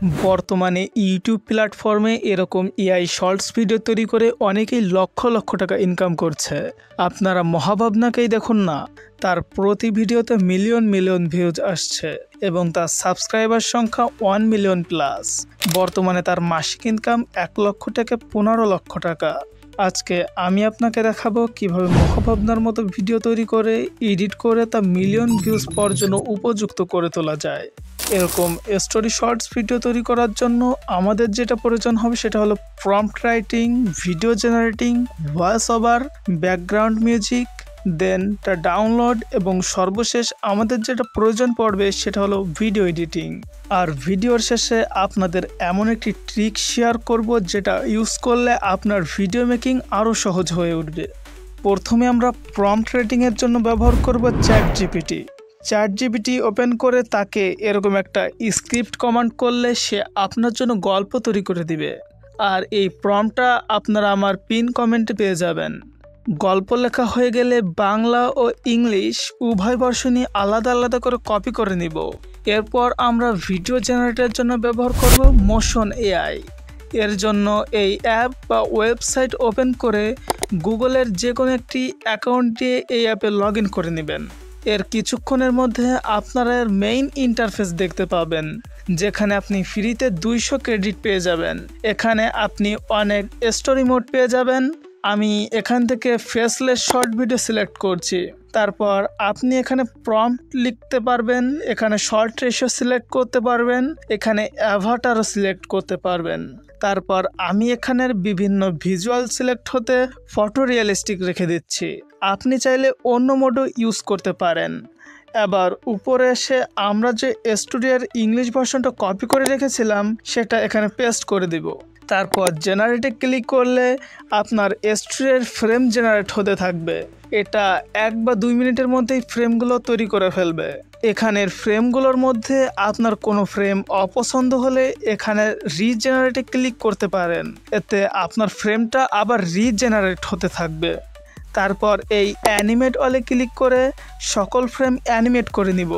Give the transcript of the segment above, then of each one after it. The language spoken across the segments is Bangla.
বর্তমানে ইউটিউব প্ল্যাটফর্মে এরকম এআই শর্টস ভিডিও তৈরি করে অনেকেই লক্ষ লক্ষ টাকা ইনকাম করছে। আপনারা মহাভাবনাকেই দেখুন না, তার প্রতি ভিডিওতে মিলিয়ন মিলিয়ন ভিউজ আসছে এবং তার সাবস্ক্রাইবার সংখ্যা 1 মিলিয়ন প্লাস। বর্তমানে তার মাসিক ইনকাম 1 লক্ষ থেকে 15 লক্ষ টাকা। আজকে আমি আপনাকে দেখাবো কিভাবে মহাভাবনার মতো ভিডিও তৈরি করে এডিট করে তা মিলিয়ন ভিউজ পাওয়ার জন্য উপযুক্ত করে তোলা যায়। এরকম স্টোরি শর্টস ভিডিও তৈরি করার জন্য আমাদের যেটা প্রয়োজন হবে সেটা হলো prompt writing, video generating, voice over, background music, then তা ডাউনলোড এবং সর্বশেষ আমাদের যেটা প্রয়োজন পড়বে সেটা হলো ভিডিও এডিটিং। আর ভিডিওর শেষে আপনাদের এমন একটি ট্রিক শেয়ার করব যেটা ইউজ করলে আপনার ভিডিও মেকিং আরও সহজ হয়ে উঠবে। প্রথমে আমরা প্রম্পট রাইটিংয়ের জন্য ব্যবহার করব চ্যাট জিপিটি ওপেন করে তাকে এরকম একটা স্ক্রিপ্ট কমান্ড করলে সে আপনার জন্য গল্প তৈরি করে দিবে। আর এই প্রম্পটটা আপনারা আমার পিন কমেন্টে পেয়ে যাবেন। গল্প লেখা হয়ে গেলে বাংলা ও ইংলিশ উভয় ভার্সনই আলাদা আলাদা করে কপি করে নিব। এরপর আমরা ভিডিও জেনারেটরের জন্য ব্যবহার করব মোশন এআই। এর জন্য এই অ্যাপ বা ওয়েবসাইট ওপেন করে গুগলের যে কোনো একটি অ্যাকাউন্ট দিয়ে এই অ্যাপে লগ ইন করে নেবেন। এর কিছুক্ষণের মধ্যে আপনারা এর মেইন ইন্টারফেস দেখতে পাবেন, যেখানে আপনি ফ্রিতে 200 ক্রেডিট পেয়ে যাবেন। এখানে আপনি অনেক স্টোরি মোড পেয়ে যাবেন। আমি এখান থেকে ফেসলেস শর্ট ভিডিও সিলেক্ট করছি। তারপর আপনি এখানে প্রম্পট লিখতে পারবেন, এখানে শর্ট রেশিও সিলেক্ট করতে পারবেন, এখানে অ্যাভাটারও সিলেক্ট করতে পারবেন। তারপর আমি এখানের বিভিন্ন ভিজুয়াল সিলেক্ট হতে ফটো রিয়েলিস্টিক রেখে দিচ্ছি। আপনি চাইলে অন্য মোডও ইউজ করতে পারেন। এবার উপরে এসে আমরা যে স্টুডিওর ইংলিশ ভার্সনটা কপি করে রেখেছিলাম সেটা এখানে পেস্ট করে দিব। তারপর জেনারেটে ক্লিক করলে আপনার স্টুডিওর ফ্রেম জেনারেট হতে থাকবে। এটা 1 বা 2 মিনিটের মধ্যেই ফ্রেমগুলো তৈরি করে ফেলবে। এখানের ফ্রেমগুলোর মধ্যে আপনার কোনো ফ্রেম অপছন্দ হলে এখানে রিজেনারেটে ক্লিক করতে পারেন। এতে আপনার ফ্রেমটা আবার রিজেনারেট হতে থাকবে। তারপর এই অ্যানিমেট অলে ক্লিক করে সকল ফ্রেম অ্যানিমেট করে নিব।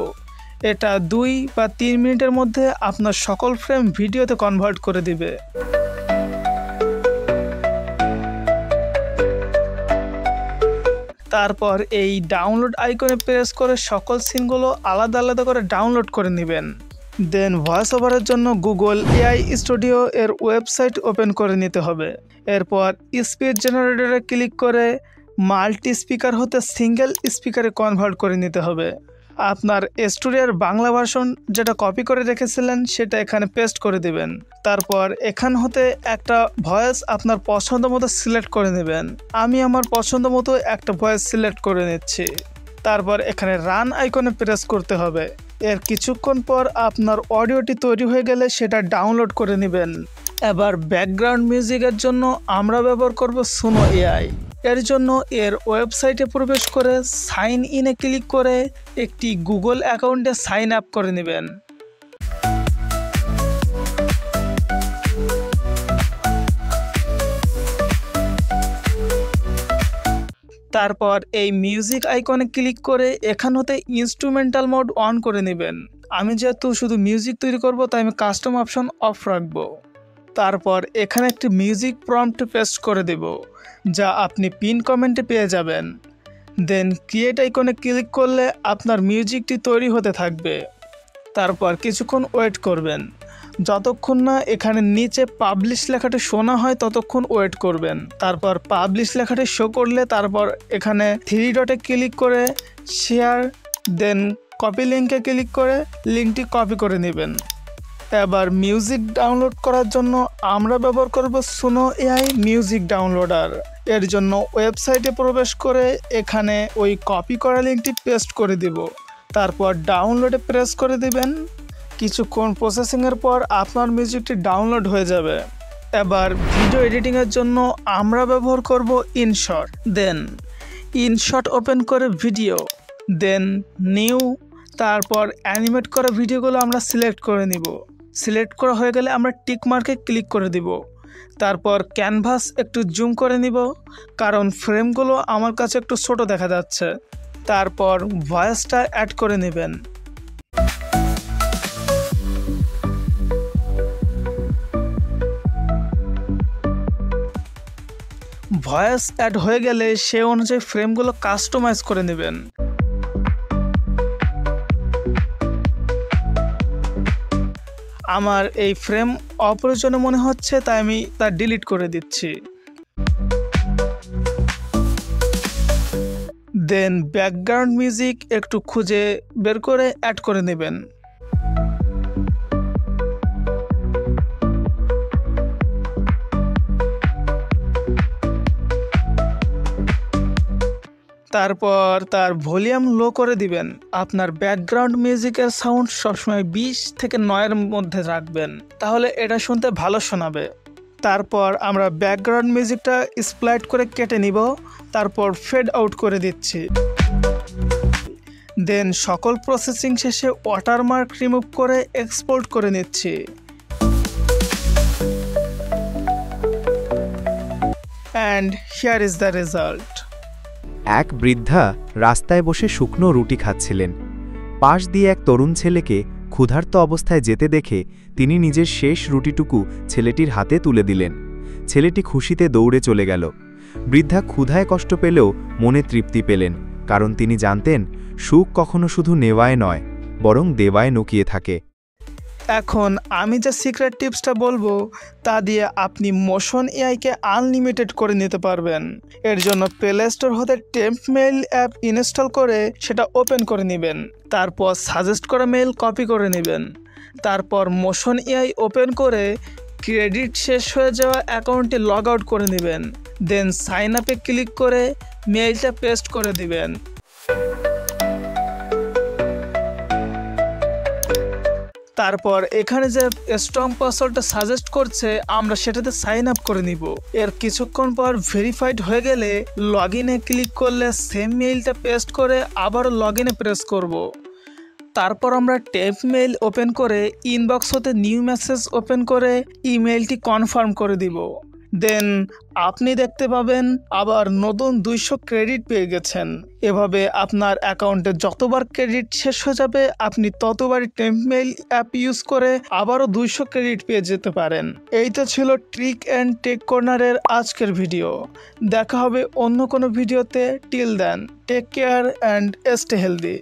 এটা 2 বা 3 মিনিটের মধ্যে আপনার সকল ফ্রেম ভিডিওতে কনভার্ট করে দিবে। তারপর এই ডাউনলোড আইকনে প্রেস করে সকল সিনগুলো আলাদা আলাদা করে ডাউনলোড করে নেবেন। দেন ভয়েস ওভারের জন্য গুগল এআই স্টুডিও এর ওয়েবসাইট ওপেন করে নিতে হবে। এরপর স্পিচ জেনারেটরে ক্লিক করে মাল্টি স্পিকার হতে সিঙ্গেল স্পিকারে কনভার্ট করে নিতে হবে। আপনার স্টুডিওর বাংলা ভার্সন যেটা কপি করে রেখেছিলেন সেটা এখানে পেস্ট করে দিবেন। তারপর এখান হতে একটা ভয়েস আপনার পছন্দ মতো সিলেক্ট করে নেবেন। আমি আমার পছন্দ মতো একটা ভয়েস সিলেক্ট করে নিচ্ছি। তারপর এখানে রান আইকনে প্রেস করতে হবে। এর কিছুক্ষণ পর আপনার অডিওটি তৈরি হয়ে গেলে সেটা ডাউনলোড করে নেবেন। এবার ব্যাকগ্রাউন্ড মিউজিকের জন্য আমরা ব্যবহার করব সুনো এআই। এর জন্য এর ওয়েবসাইটে প্রবেশ করে সাইন ইনে ক্লিক করে একটি গুগল অ্যাকাউন্টে সাইন আপ করে নেবেন। তারপর এই মিউজিক আইকনে ক্লিক করে এখান হতে ইনস্ট্রুমেন্টাল মোড অন করে নেবেন। আমি যেহেতু শুধু মিউজিক তৈরি করব তাই আমি কাস্টম অপশন অফ রাখবো। তারপর এখানে একটি মিউজিক প্রম্পট পেস্ট করে দেব, যা আপনি পিন কমেন্টে পেয়ে যাবেন। দেন ক্রিয়েট আইকনে ক্লিক করলে আপনার মিউজিকটি তৈরি হতে থাকবে। তারপর কিছুক্ষণ ওয়েট করবেন। যতক্ষণ না এখানে নিচে পাবলিশ লেখাটি শোনা হয় ততক্ষণ ওয়েট করবেন। তারপর পাবলিশ লেখাটি শো করলে তারপর এখানে 3 ডটে ক্লিক করে শেয়ার, দেন কপি লিঙ্কে ক্লিক করে লিঙ্কটি কপি করে নেবেন। এবার মিউজিক ডাউনলোড করার জন্য আমরা ব্যবহার করব সুনো এআই মিউজিক ডাউনলোডার। এর জন্য ওয়েবসাইটে প্রবেশ করে এখানে ওই কপি করা লিঙ্কটি পেস্ট করে দিব। তারপর ডাউনলোডে প্রেস করে দিবেন। কিছুক্ষণ প্রসেসিংয়ের পর আপনার মিউজিকটি ডাউনলোড হয়ে যাবে। এবার ভিডিও এডিটিংয়ের জন্য আমরা ব্যবহার করব ইনশট। দেন ইনশট ওপেন করে ভিডিও, দেন নিউ, তারপর অ্যানিমেট করা ভিডিওগুলো আমরা সিলেক্ট করে নিব। সিলেক্ট করা হয়ে গেলে আমরা টিক মার্কে ক্লিক করে দিব। তারপর ক্যানভাস একটু জুম করে নিব, কারণ ফ্রেমগুলো আমার কাছে একটু ছোট দেখা যাচ্ছে। তারপর ভয়েসটা অ্যাড করে নেবেন। ভয়েস অ্যাড হয়ে গেলে সে অনুযায়ী ফ্রেমগুলো কাস্টমাইজ করে নেবেন। আমার এই ফ্রেম অপ্রয়োজনীয় মনে হচ্ছে, তাই আমি তা ডিলিট করে দিচ্ছি। দেন ব্যাকগ্রাউন্ড মিউজিক একটু খুঁজে বের করে অ্যাড করে নেবেন। তারপর তার ভলিউম লো করে দিবেন। আপনার ব্যাকগ্রাউন্ড মিউজিকের সাউন্ড সবসময় 20 থেকে 9-এর মধ্যে রাখবেন, তাহলে এটা শুনতে ভালো শোনাবে। তারপর আমরা ব্যাকগ্রাউন্ড মিউজিকটা স্প্লাইট করে কেটে নিব, তারপর ফেড আউট করে দিচ্ছি। দেন সকল প্রসেসিং শেষে ওয়াটারমার্ক রিমুভ করে এক্সপোর্ট করে নিচ্ছি। And here is the result. এক বৃদ্ধা রাস্তায় বসে শুকনো রুটি খাচ্ছিলেন। পাশ দিয়ে এক তরুণ ছেলেকে ক্ষুধার্ত অবস্থায় যেতে দেখে তিনি নিজের শেষ রুটিটুকু ছেলেটির হাতে তুলে দিলেন। ছেলেটি খুশিতে দৌড়ে চলে গেল। বৃদ্ধা ক্ষুধায় কষ্ট পেলেও মনে তৃপ্তি পেলেন, কারণ তিনি জানতেন সুখ কখনো শুধু নেওয়ায় নয়, বরং দেওয়ায় লুকিয়ে থাকে। এখন আমি যে সিক্রেট টিপসটা বলবো তা দিয়ে আপনি মোশন এআইকে আনলিমিটেড করে নিতে পারবেন। এর জন্য প্লে স্টোর হতে টেম্প মেইল অ্যাপ ইনস্টল করে সেটা ওপেন করে নেবেন। তারপর সাজেস্ট করা মেইল কপি করে নেবেন। তারপর মোশন এআই ওপেন করে ক্রেডিট শেষ হয়ে যাওয়া অ্যাকাউন্টটি লগ আউট করে নেবেন। দেন সাইন আপে ক্লিক করে মেইলটা পেস্ট করে দিবেন। তারপর এখানে যে স্ট্রং পাসওয়ার্ডটা সাজেস্ট করছে আমরা সেটাতে সাইন আপ করে নিব। এর কিছুক্ষণ পর ভেরিফাইড হয়ে গেলে লগ ইনে ক্লিক করলে সেম মেইলটা পেস্ট করে আবার লগ ইনে প্রেস করব। তারপর আমরা টেম্প মেইল ওপেন করে ইনবক্স হতে নিউ মেসেজ ওপেন করে ইমেইলটি কনফার্ম করে দিব। দেন আপনি দেখতে পাবেন আবার নতুন 200 ক্রেডিট পেয়ে গেছেন। এভাবে আপনার অ্যাকাউন্টে যতবার ক্রেডিট শেষ হয়ে যাবে আপনি ততবারই টেম্প মেইল অ্যাপ ইউজ করে আবারও 200 ক্রেডিট পেয়ে যেতে পারেন। এই তো ছিল ট্রিক অ্যান্ড টেক কর্নারের আজকের ভিডিও। দেখা হবে অন্য কোনো ভিডিওতে। Till then take care and stay healthy.